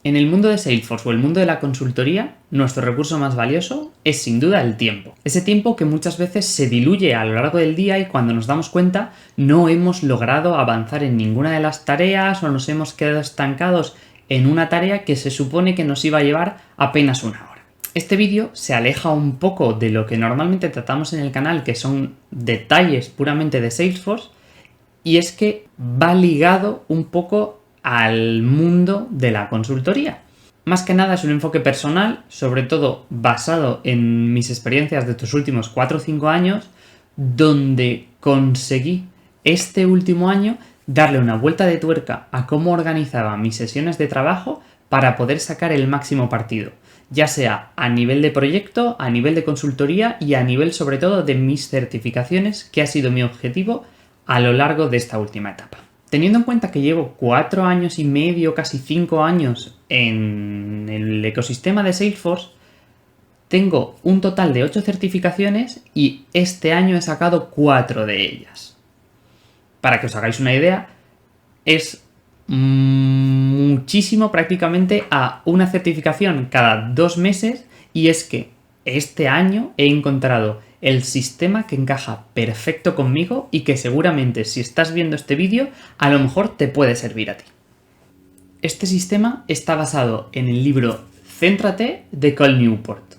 En el mundo de Salesforce o el mundo de la consultoría, nuestro recurso más valioso es sin duda el tiempo. Ese tiempo que muchas veces se diluye a lo largo del día y cuando nos damos cuenta no hemos logrado avanzar en ninguna de las tareas o nos hemos quedado estancados en una tarea que se supone que nos iba a llevar apenas una hora. Este vídeo se aleja un poco de lo que normalmente tratamos en el canal, que son detalles puramente de Salesforce, y es que va ligado un poco al mundo de la consultoría. Más que nada es un enfoque personal, sobre todo basado en mis experiencias de estos últimos 4 o 5 años, donde conseguí este último año darle una vuelta de tuerca a cómo organizaba mis sesiones de trabajo para poder sacar el máximo partido, ya sea a nivel de proyecto, a nivel de consultoría y a nivel sobre todo de mis certificaciones, que ha sido mi objetivo a lo largo de esta última etapa. Teniendo en cuenta que llevo 4 años y medio, casi 5 años en el ecosistema de Salesforce, tengo un total de 8 certificaciones y este año he sacado 4 de ellas. Para que os hagáis una idea, es muchísimo, prácticamente a una certificación cada 2 meses, y es que este año he encontrado el sistema que encaja perfecto conmigo y que seguramente si estás viendo este vídeo a lo mejor te puede servir a ti. Este sistema está basado en el libro Céntrate de Cal Newport.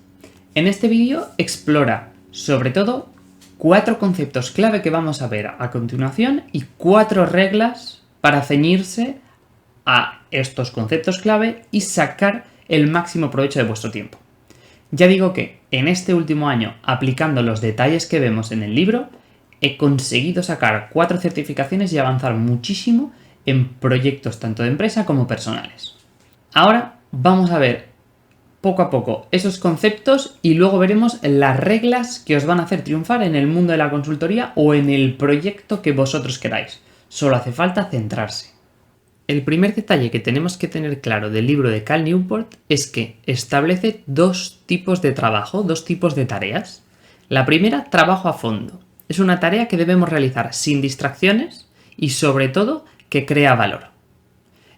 En este vídeo explora sobre todo 4 conceptos clave que vamos a ver a continuación y 4 reglas para ceñirse a estos conceptos clave y sacar el máximo provecho de vuestro tiempo. Ya digo que en este último año, aplicando los detalles que vemos en el libro, he conseguido sacar 4 certificaciones y avanzar muchísimo en proyectos tanto de empresa como personales. Ahora vamos a ver poco a poco esos conceptos y luego veremos las reglas que os van a hacer triunfar en el mundo de la consultoría o en el proyecto que vosotros queráis. Solo hace falta centrarse. El primer detalle que tenemos que tener claro del libro de Cal Newport es que establece 2 tipos de trabajo, 2 tipos de tareas. La primera, trabajo a fondo. Es una tarea que debemos realizar sin distracciones y sobre todo que crea valor.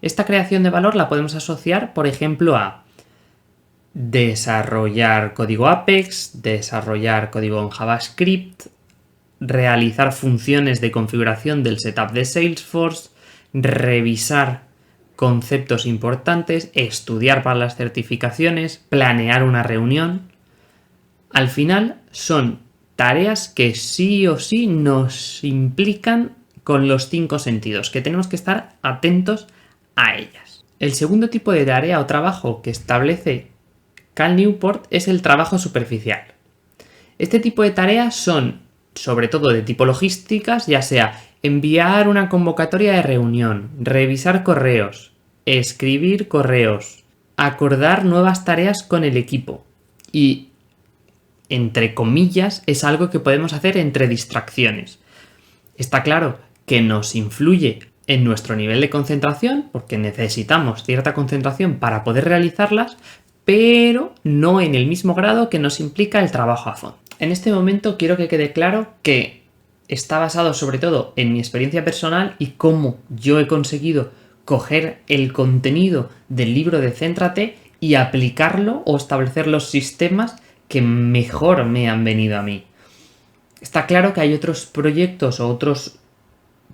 Esta creación de valor la podemos asociar, por ejemplo, a desarrollar código Apex, desarrollar código en JavaScript, realizar funciones de configuración del setup de Salesforce, revisar conceptos importantes, estudiar para las certificaciones, planear una reunión. Al final son tareas que sí o sí nos implican con los 5 sentidos, que tenemos que estar atentos a ellas. El segundo tipo de tarea o trabajo que establece Cal Newport es el trabajo superficial. Este tipo de tareas son sobre todo de tipo logísticas, ya sea enviar una convocatoria de reunión, revisar correos, escribir correos, acordar nuevas tareas con el equipo y, entre comillas, es algo que podemos hacer entre distracciones. Está claro que nos influye en nuestro nivel de concentración porque necesitamos cierta concentración para poder realizarlas, pero no en el mismo grado que nos implica el trabajo a fondo. En este momento quiero que quede claro que está basado sobre todo en mi experiencia personal y cómo yo he conseguido coger el contenido del libro de Céntrate y aplicarlo o establecer los sistemas que mejor me han venido a mí. Está claro que hay otros proyectos o otros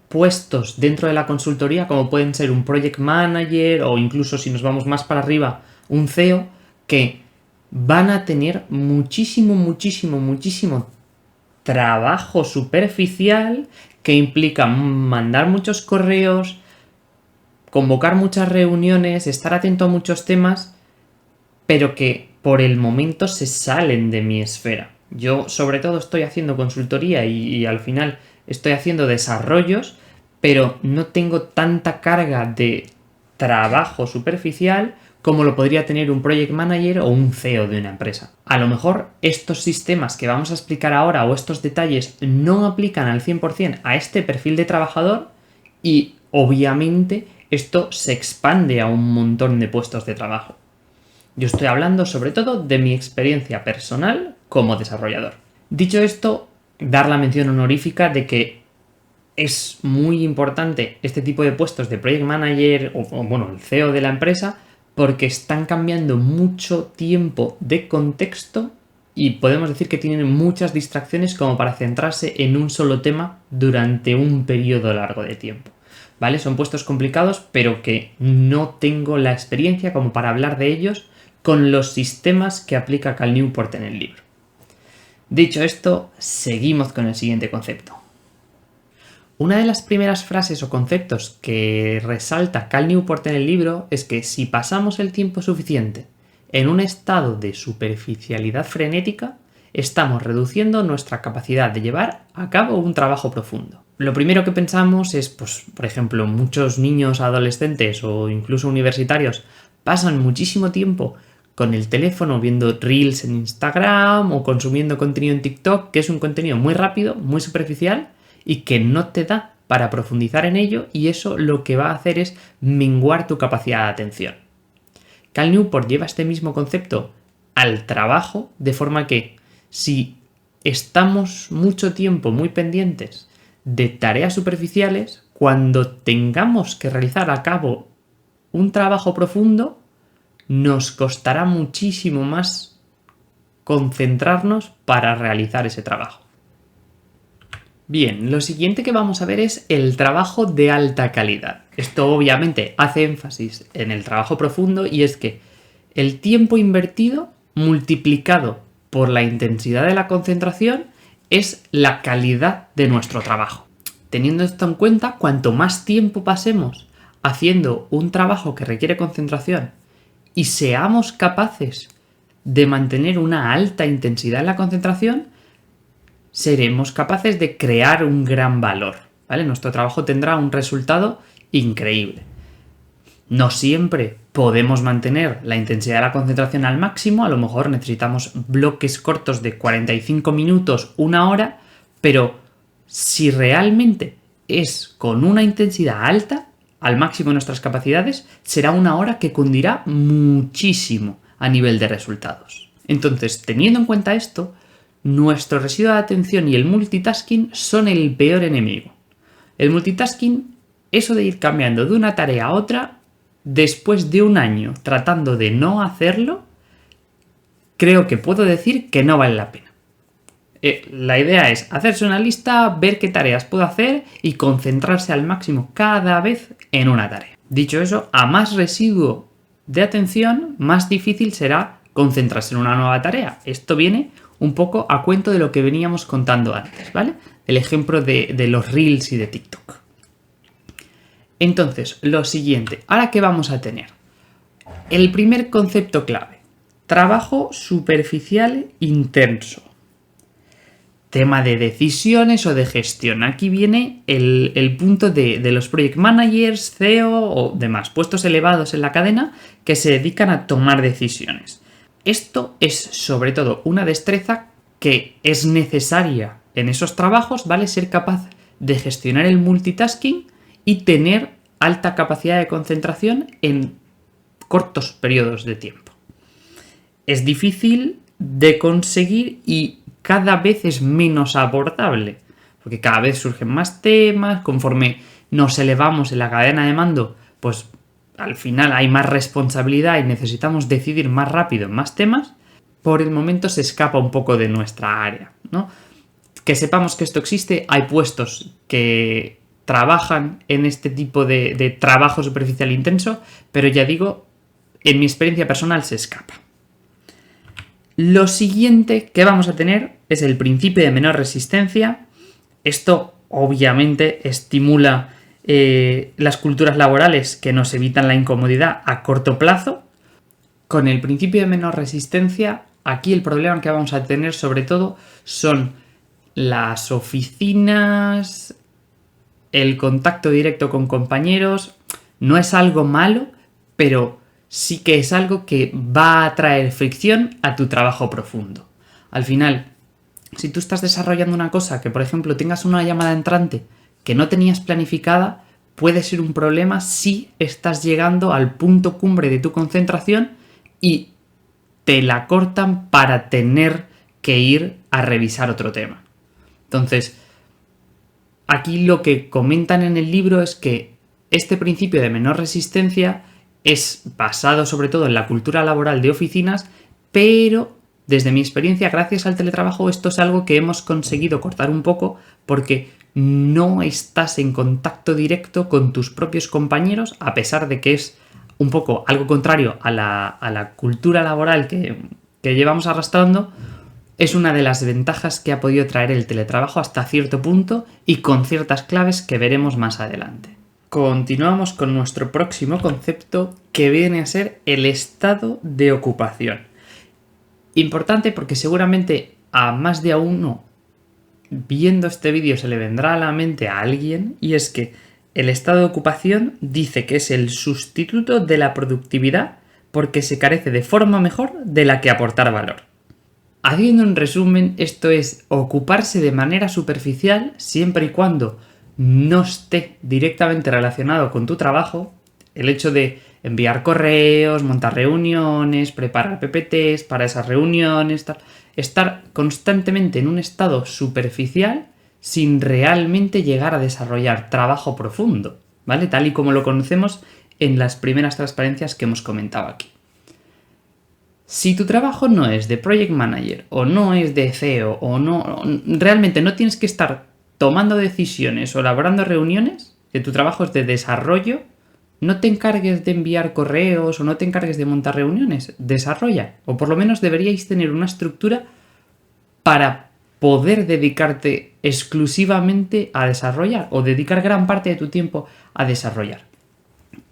puestos dentro de la consultoría, como pueden ser un project manager o incluso si nos vamos más para arriba, un CEO, que van a tener muchísimo trabajo superficial que implica mandar muchos correos, convocar muchas reuniones, estar atento a muchos temas, pero que por el momento se salen de mi esfera. Yo sobre todo estoy haciendo consultoría y al final estoy haciendo desarrollos, pero no tengo tanta carga de trabajo superficial como lo podría tener un project manager o un CEO de una empresa. A lo mejor estos sistemas que vamos a explicar ahora o estos detalles no aplican al 100% a este perfil de trabajador y obviamente esto se expande a un montón de puestos de trabajo. Yo estoy hablando sobre todo de mi experiencia personal como desarrollador. Dicho esto, dar la mención honorífica de que es muy importante este tipo de puestos de project manager o el CEO de la empresa porque están cambiando mucho tiempo de contexto y podemos decir que tienen muchas distracciones como para centrarse en un solo tema durante un periodo largo de tiempo. ¿Vale? Son puestos complicados, pero que no tengo la experiencia como para hablar de ellos con los sistemas que aplica Cal Newport en el libro. Dicho esto, seguimos con el siguiente concepto. Una de las primeras frases o conceptos que resalta Cal Newport en el libro es que si pasamos el tiempo suficiente en un estado de superficialidad frenética, estamos reduciendo nuestra capacidad de llevar a cabo un trabajo profundo. Lo primero que pensamos es, pues, por ejemplo, muchos niños, adolescentes o incluso universitarios pasan muchísimo tiempo con el teléfono viendo reels en Instagram o consumiendo contenido en TikTok, que es un contenido muy rápido, muy superficial y que no te da para profundizar en ello, y eso lo que va a hacer es menguar tu capacidad de atención. Cal Newport lleva este mismo concepto al trabajo, de forma que si estamos mucho tiempo muy pendientes de tareas superficiales, cuando tengamos que realizar a cabo un trabajo profundo, nos costará muchísimo más concentrarnos para realizar ese trabajo. Bien, lo siguiente que vamos a ver es el trabajo de alta calidad. Esto obviamente hace énfasis en el trabajo profundo, y es que el tiempo invertido multiplicado por la intensidad de la concentración es la calidad de nuestro trabajo. Teniendo esto en cuenta, cuanto más tiempo pasemos haciendo un trabajo que requiere concentración y seamos capaces de mantener una alta intensidad en la concentración, seremos capaces de crear un gran valor, ¿vale? Nuestro trabajo tendrá un resultado increíble. No siempre podemos mantener la intensidad de la concentración al máximo, a lo mejor necesitamos bloques cortos de 45 minutos, una hora, pero si realmente es con una intensidad alta, al máximo de nuestras capacidades, será una hora que cundirá muchísimo a nivel de resultados. Entonces, teniendo en cuenta esto, nuestro residuo de atención y el multitasking son el peor enemigo. El multitasking, eso de ir cambiando de una tarea a otra, después de un año tratando de no hacerlo, creo que puedo decir que no vale la pena. La idea es hacerse una lista, ver qué tareas puedo hacer y concentrarse al máximo cada vez en una tarea. Dicho eso, a más residuo de atención, más difícil será concentrarse en una nueva tarea. Esto viene un poco a cuento de lo que veníamos contando antes, ¿vale? El ejemplo de los Reels y de TikTok. Entonces, lo siguiente, ¿ahora qué vamos a tener? El primer concepto clave, trabajo superficial intenso. Tema de decisiones o de gestión. Aquí viene el punto de los project managers, CEO o demás, puestos elevados en la cadena que se dedican a tomar decisiones. Esto es sobre todo una destreza que es necesaria en esos trabajos, ¿vale? Ser capaz de gestionar el multitasking y tener alta capacidad de concentración en cortos periodos de tiempo. Es difícil de conseguir y cada vez es menos abordable, porque cada vez surgen más temas, conforme nos elevamos en la cadena de mando, pues al final hay más responsabilidad y necesitamos decidir más rápido en más temas. Por el momento se escapa un poco de nuestra área, ¿no? Que sepamos que esto existe, hay puestos que trabajan en este tipo de trabajo superficial intenso, pero ya digo, en mi experiencia personal se escapa. Lo siguiente que vamos a tener es el principio de menor resistencia. Esto obviamente estimula las culturas laborales que nos evitan la incomodidad a corto plazo. Con el principio de menor resistencia, aquí el problema que vamos a tener sobre todo son las oficinas, el contacto directo con compañeros. No es algo malo, pero sí que es algo que va a traer fricción a tu trabajo profundo. Al final, si tú estás desarrollando una cosa que, por ejemplo, tengas una llamada entrante que no tenías planificada, puede ser un problema si estás llegando al punto cumbre de tu concentración y te la cortan para tener que ir a revisar otro tema. Entonces, aquí lo que comentan en el libro es que este principio de menor resistencia es basado sobre todo en la cultura laboral de oficinas, pero desde mi experiencia, gracias al teletrabajo, esto es algo que hemos conseguido cortar un poco porque no estás en contacto directo con tus propios compañeros, a pesar de que es un poco algo contrario a la cultura laboral que llevamos arrastrando. Es una de las ventajas que ha podido traer el teletrabajo hasta cierto punto y con ciertas claves que veremos más adelante. Continuamos con nuestro próximo concepto, que viene a ser el estado de ocupación. Importante porque seguramente a más de uno viendo este vídeo se le vendrá a la mente a alguien, y es que el estado de ocupación dice que es el sustituto de la productividad porque se carece de forma mejor de la que aportar valor. Haciendo un resumen, esto es ocuparse de manera superficial siempre y cuando no esté directamente relacionado con tu trabajo. El hecho de enviar correos, montar reuniones, preparar PPTs para esas reuniones, estar constantemente en un estado superficial sin realmente llegar a desarrollar trabajo profundo, ¿vale? Tal y como lo conocemos en las primeras transparencias que hemos comentado aquí. Si tu trabajo no es de Project Manager o no es de CEO o no, realmente no tienes que estar tomando decisiones o elaborando reuniones, que tu trabajo es de desarrollo, no te encargues de enviar correos o no te encargues de montar reuniones, desarrolla. O por lo menos deberíais tener una estructura para poder dedicarte exclusivamente a desarrollar o dedicar gran parte de tu tiempo a desarrollar.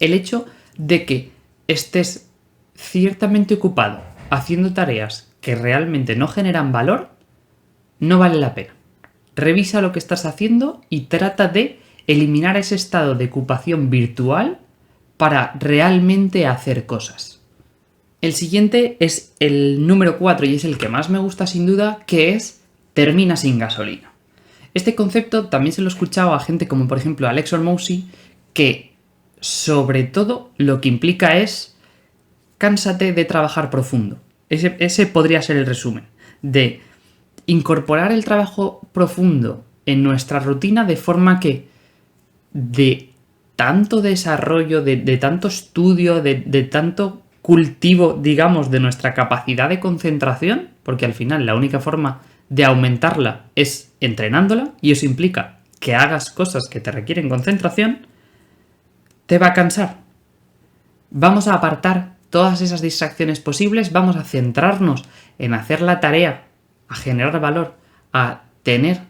El hecho de que estés ciertamente ocupado haciendo tareas que realmente no generan valor, no vale la pena. Revisa lo que estás haciendo y trata de eliminar ese estado de ocupación virtual para realmente hacer cosas. El siguiente es el número 4 y es el que más me gusta sin duda, que es termina sin gasolina. Este concepto también se lo he escuchado a gente como por ejemplo Alex Hormozi, que sobre todo lo que implica es cánsate de trabajar profundo. Ese podría ser el resumen, de incorporar el trabajo profundo en nuestra rutina de forma que de tanto desarrollo, de tanto estudio, de tanto cultivo, digamos, de nuestra capacidad de concentración, porque al final la única forma de aumentarla es entrenándola, y eso implica que hagas cosas que te requieren concentración, te va a cansar. Vamos a apartar todas esas distracciones posibles, vamos a centrarnos en hacer la tarea, a generar valor, a tener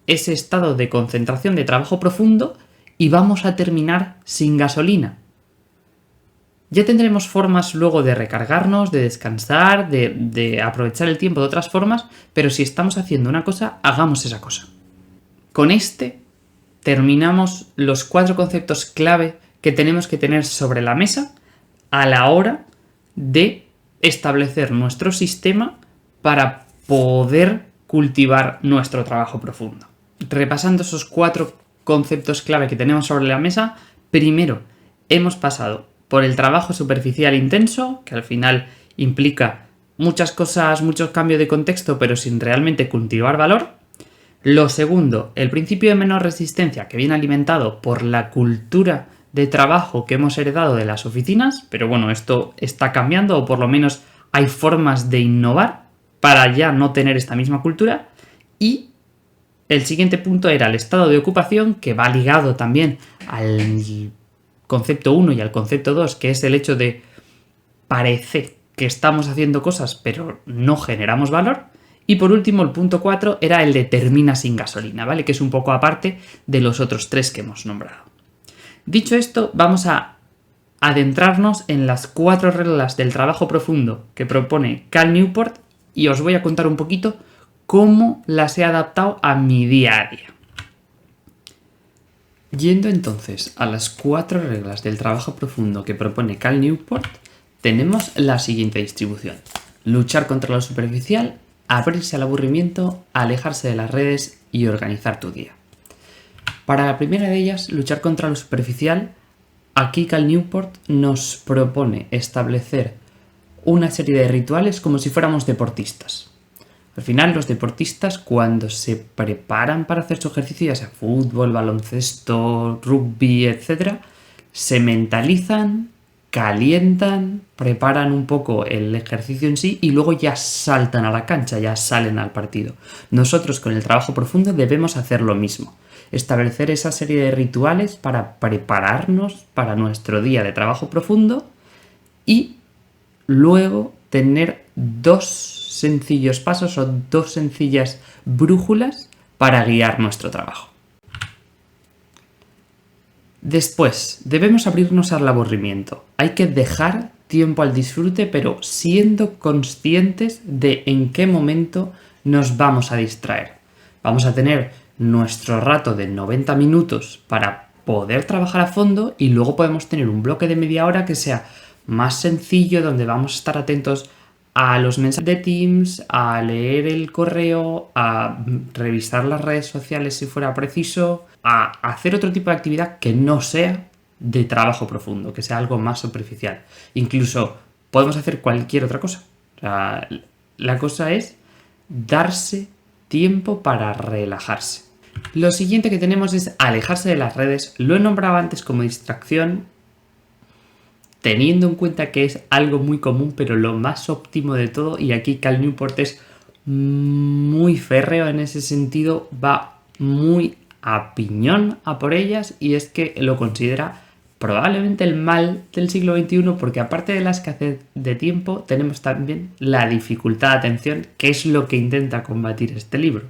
ese estado de concentración, de trabajo profundo, y vamos a terminar sin gasolina. Ya tendremos formas luego de recargarnos, de descansar, de aprovechar el tiempo de otras formas, pero si estamos haciendo una cosa, hagamos esa cosa. Con este terminamos los 4 conceptos clave que tenemos que tener sobre la mesa a la hora de establecer nuestro sistema para poder cultivar nuestro trabajo profundo. Repasando esos 4 conceptos clave que tenemos sobre la mesa, primero, hemos pasado por el trabajo superficial intenso, que al final implica muchas cosas, muchos cambios de contexto, pero sin realmente cultivar valor. Lo segundo, el principio de menor resistencia, que viene alimentado por la cultura de trabajo que hemos heredado de las oficinas, pero bueno, esto está cambiando, o por lo menos hay formas de innovar para ya no tener esta misma cultura. Y el siguiente punto era el estado de ocupación, que va ligado también al concepto 1 y al concepto 2, que es el hecho de parece que estamos haciendo cosas pero no generamos valor. Y por último, el punto 4 era el de termina sin gasolina, ¿vale? Que es un poco aparte de los otros 3 que hemos nombrado. Dicho esto, vamos a adentrarnos en las 4 reglas del trabajo profundo que propone Cal Newport, y os voy a contar un poquito cómo las he adaptado a mi día a día. Yendo entonces a las 4 reglas del trabajo profundo que propone Cal Newport, tenemos la siguiente distribución: luchar contra lo superficial, abrirse al aburrimiento, alejarse de las redes y organizar tu día. Para la primera de ellas, luchar contra lo superficial, aquí Cal Newport nos propone establecer una serie de rituales como si fuéramos deportistas. Al final, los deportistas, cuando se preparan para hacer su ejercicio, ya sea fútbol, baloncesto, rugby, etc., se mentalizan, calientan, preparan un poco el ejercicio en sí y luego ya saltan a la cancha, ya salen al partido. Nosotros con el trabajo profundo debemos hacer lo mismo. Establecer esa serie de rituales para prepararnos para nuestro día de trabajo profundo y luego tener 2 sencillos pasos o 2 sencillas brújulas para guiar nuestro trabajo. Después, debemos abrirnos al aburrimiento. Hay que dejar tiempo al disfrute, pero siendo conscientes de en qué momento nos vamos a distraer. Vamos a tener nuestro rato de 90 minutos para poder trabajar a fondo y luego podemos tener un bloque de media hora que sea más sencillo, donde vamos a estar atentos a los mensajes de Teams, a leer el correo, a revisar las redes sociales si fuera preciso, a hacer otro tipo de actividad que no sea de trabajo profundo, que sea algo más superficial. Incluso podemos hacer cualquier otra cosa. O sea, la cosa es darse tiempo para relajarse. Lo siguiente que tenemos es alejarse de las redes. Lo he nombrado antes como distracción, teniendo en cuenta que es algo muy común, pero lo más óptimo de todo, y aquí Cal Newport es muy férreo en ese sentido, va muy a piñón a por ellas, y es que lo considera probablemente el mal del siglo XXI, porque aparte de la escasez de tiempo, tenemos también la dificultad de atención, que es lo que intenta combatir este libro,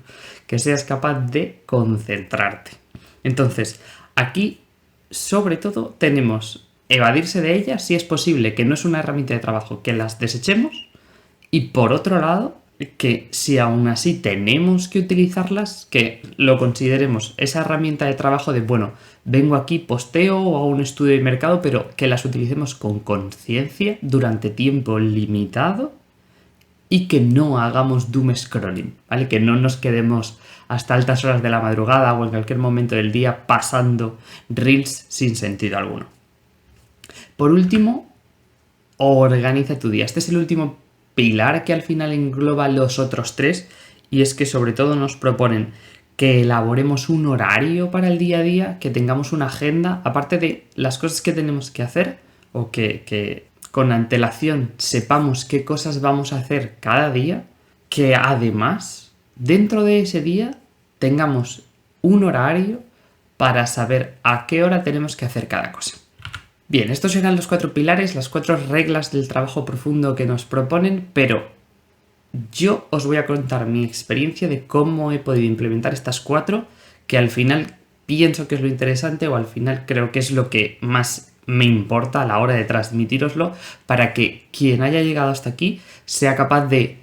que seas capaz de concentrarte. Entonces, aquí, sobre todo, tenemos evadirse de ellas si es posible, que no es una herramienta de trabajo, que las desechemos, y por otro lado, que si aún así tenemos que utilizarlas, que lo consideremos esa herramienta de trabajo de, bueno, vengo aquí, posteo o hago un estudio de mercado, pero que las utilicemos con conciencia durante tiempo limitado y que no hagamos doom scrolling, ¿vale? Que no nos quedemos hasta altas horas de la madrugada o en cualquier momento del día pasando reels sin sentido alguno. Por último, organiza tu día. Este es el último pilar que al final engloba los otros 3, y es que sobre todo nos proponen que elaboremos un horario para el día a día, que tengamos una agenda, aparte de las cosas que tenemos que hacer, o que con antelación sepamos qué cosas vamos a hacer cada día, que además dentro de ese día tengamos un horario para saber a qué hora tenemos que hacer cada cosa. Bien, estos serán los 4 pilares, las 4 reglas del trabajo profundo que nos proponen, pero yo os voy a contar mi experiencia de cómo he podido implementar estas 4, que al final pienso que es lo interesante, o al final creo que es lo que más me importa a la hora de transmitíroslo, para que quien haya llegado hasta aquí sea capaz de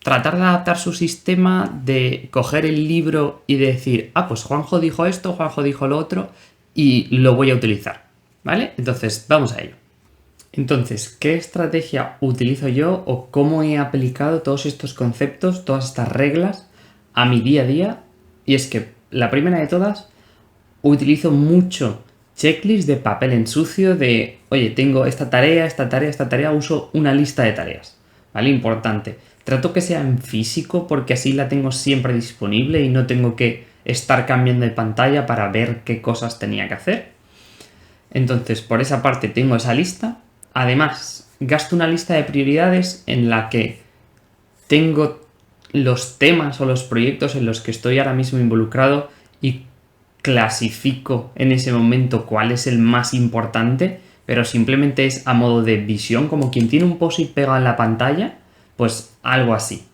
tratar de adaptar su sistema, de coger el libro y de decir, pues Juanjo dijo esto, Juanjo dijo lo otro, y lo voy a utilizar. ¿Vale? Entonces, vamos a ello. Entonces, ¿qué estrategia utilizo yo o cómo he aplicado todos estos conceptos, todas estas reglas a mi día a día? Y es que, la primera de todas, utilizo mucho checklist de papel en sucio de, oye, tengo esta tarea, uso una lista de tareas. ¿Vale? Importante. Trato que sea en físico porque así la tengo siempre disponible y no tengo que estar cambiando de pantalla para ver qué cosas tenía que hacer. Entonces, por esa parte tengo esa lista. Además, gasto una lista de prioridades en la que tengo los temas o los proyectos en los que estoy ahora mismo involucrado y clasifico en ese momento cuál es el más importante, pero simplemente es a modo de visión, como quien tiene un post-it pegado en la pantalla, pues algo así.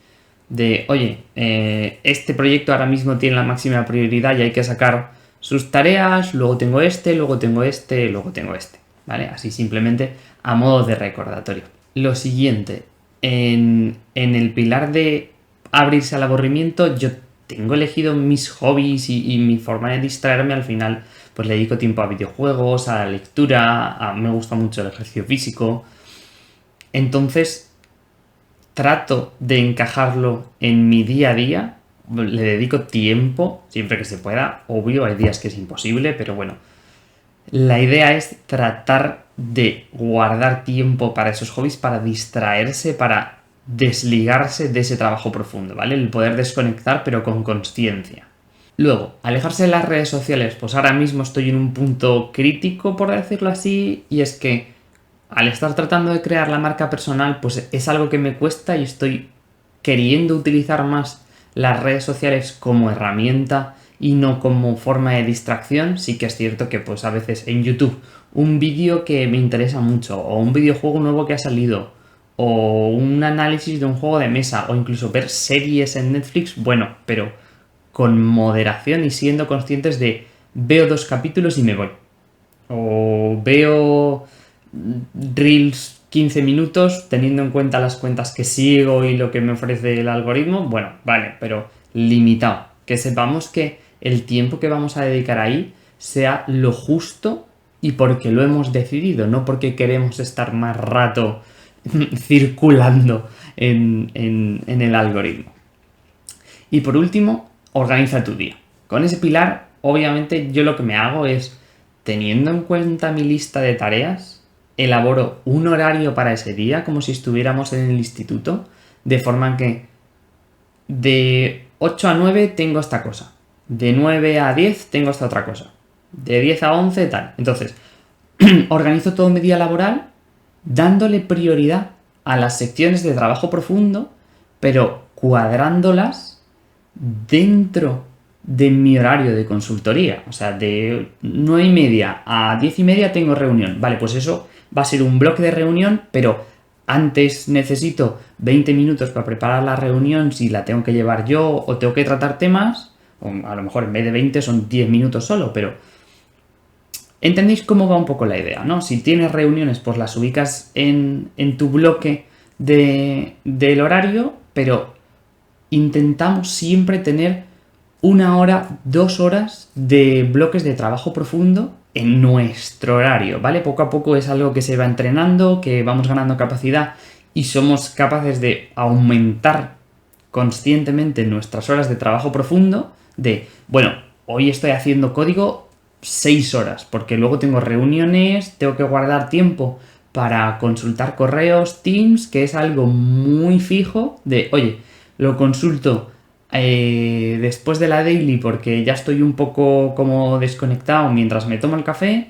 De, oye, este proyecto ahora mismo tiene la máxima prioridad y hay que sacar sus tareas, luego tengo este, luego tengo este, luego tengo este, ¿vale? Así simplemente a modo de recordatorio. Lo siguiente, en el pilar de abrirse al aburrimiento, yo tengo elegido mis hobbies y mi forma de distraerme. Al final, pues le dedico tiempo a videojuegos, a la lectura, me gusta mucho el ejercicio físico. Entonces, trato de encajarlo en mi día a día. Le dedico tiempo, siempre que se pueda. Obvio, hay días que es imposible, pero bueno. La idea es tratar de guardar tiempo para esos hobbies, para distraerse, para desligarse de ese trabajo profundo, ¿vale? El poder desconectar, pero con conciencia. Luego, alejarse de las redes sociales. Pues ahora mismo estoy en un punto crítico, por decirlo así, y es que al estar tratando de crear la marca personal, pues es algo que me cuesta y estoy queriendo utilizar más las redes sociales como herramienta y no como forma de distracción. Sí que es cierto que pues a veces en YouTube un vídeo que me interesa mucho o un videojuego nuevo que ha salido o un análisis de un juego de mesa o incluso ver series en Netflix, bueno, pero con moderación y siendo conscientes de veo 2 capítulos y me voy. O veo Reels 15 minutos teniendo en cuenta las cuentas que sigo y lo que me ofrece el algoritmo. Bueno, vale, pero limitado. Que sepamos que el tiempo que vamos a dedicar ahí sea lo justo y porque lo hemos decidido, no porque queremos estar más rato circulando en el algoritmo. Y por último, organiza tu día. Con ese pilar, obviamente, yo lo que me hago es, teniendo en cuenta mi lista de tareas, elaboro un horario para ese día, como si estuviéramos en el instituto, de forma que de 8 a 9 tengo esta cosa, de 9 a 10 tengo esta otra cosa, de 10 a 11 tal. Entonces, organizo todo mi día laboral dándole prioridad a las secciones de trabajo profundo, pero cuadrándolas dentro de mi horario de consultoría. O sea, de 9:30 a 10:30 tengo reunión. Vale, pues eso va a ser un bloque de reunión, pero antes necesito 20 minutos para preparar la reunión si la tengo que llevar yo o tengo que tratar temas. O a lo mejor en vez de 20 son 10 minutos solo, pero ¿entendéis cómo va un poco la idea, no? Si tienes reuniones, pues las ubicas en tu bloque del horario, pero intentamos siempre tener 1 hora, 2 horas de bloques de trabajo profundo en nuestro horario, ¿vale? Poco a poco es algo que se va entrenando, que vamos ganando capacidad y somos capaces de aumentar conscientemente nuestras horas de trabajo profundo de, bueno, hoy estoy haciendo código 6 horas, porque luego tengo reuniones, tengo que guardar tiempo para consultar correos, Teams, que es algo muy fijo de, oye, lo consulto después de la daily porque ya estoy un poco como desconectado mientras me tomo el café.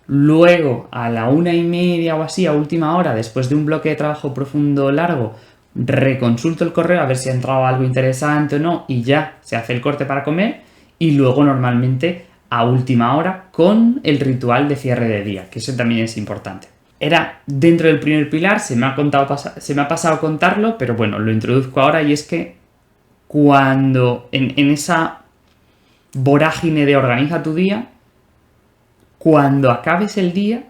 Luego, a la 1:30 o así, a última hora, después de un bloque de trabajo profundo largo, reconsulto el correo a ver si ha entrado algo interesante o no y ya se hace el corte para comer. Y luego, normalmente, a última hora, con el ritual de cierre de día, que eso también es importante. Era dentro del primer pilar, se me ha pasado contarlo, pero bueno, lo introduzco ahora y es que cuando en esa vorágine de organiza tu día, cuando acabes el día,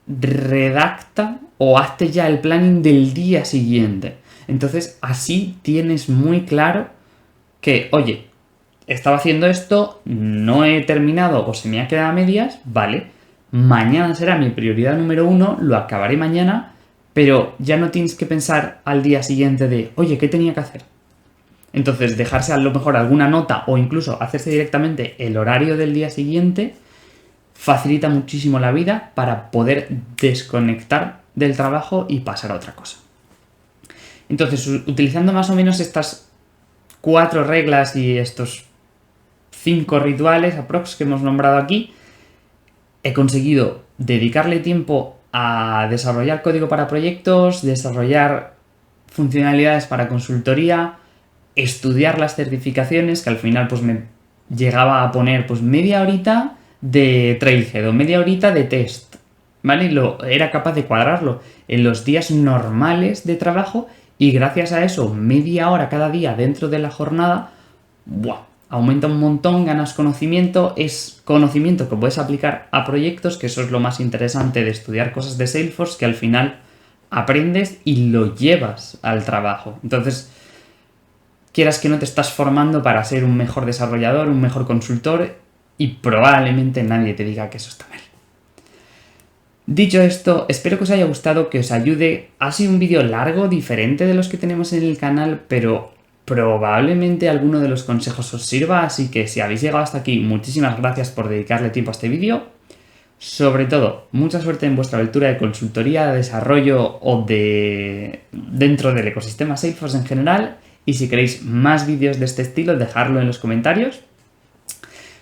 redacta o hazte ya el planning del día siguiente. Entonces, así tienes muy claro que, oye, estaba haciendo esto, no he terminado o se me ha quedado a medias, vale, mañana será mi prioridad número 1, lo acabaré mañana, pero ya no tienes que pensar al día siguiente de, oye, ¿qué tenía que hacer? Entonces, dejarse a lo mejor alguna nota o incluso hacerse directamente el horario del día siguiente facilita muchísimo la vida para poder desconectar del trabajo y pasar a otra cosa. Entonces, utilizando más o menos estas 4 reglas y estos 5 rituales aprox que hemos nombrado aquí, he conseguido dedicarle tiempo a desarrollar código para proyectos, desarrollar funcionalidades para consultoría, estudiar las certificaciones, que al final pues me llegaba a poner pues media horita de Trailhead o media horita de test, ¿vale? Era capaz de cuadrarlo en los días normales de trabajo y gracias a eso, media hora cada día dentro de la jornada, ¡buah!, aumenta un montón, ganas conocimiento, es conocimiento que puedes aplicar a proyectos, que eso es lo más interesante de estudiar cosas de Salesforce, que al final aprendes y lo llevas al trabajo. Entonces, quieras que no, te estás formando para ser un mejor desarrollador, un mejor consultor y probablemente nadie te diga que eso está mal. Dicho esto, espero que os haya gustado, que os ayude. Ha sido un vídeo largo, diferente de los que tenemos en el canal, pero probablemente alguno de los consejos os sirva, así que si habéis llegado hasta aquí, muchísimas gracias por dedicarle tiempo a este vídeo. Sobre todo, mucha suerte en vuestra aventura de consultoría, de desarrollo o dentro del ecosistema Salesforce en general. Y si queréis más vídeos de este estilo, dejadlo en los comentarios.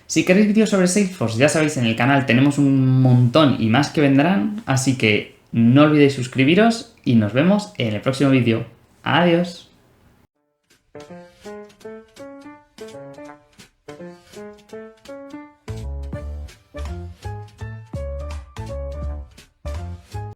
Si queréis vídeos sobre Salesforce, ya sabéis, en el canal tenemos un montón y más que vendrán, así que no olvidéis suscribiros y nos vemos en el próximo vídeo. Adiós.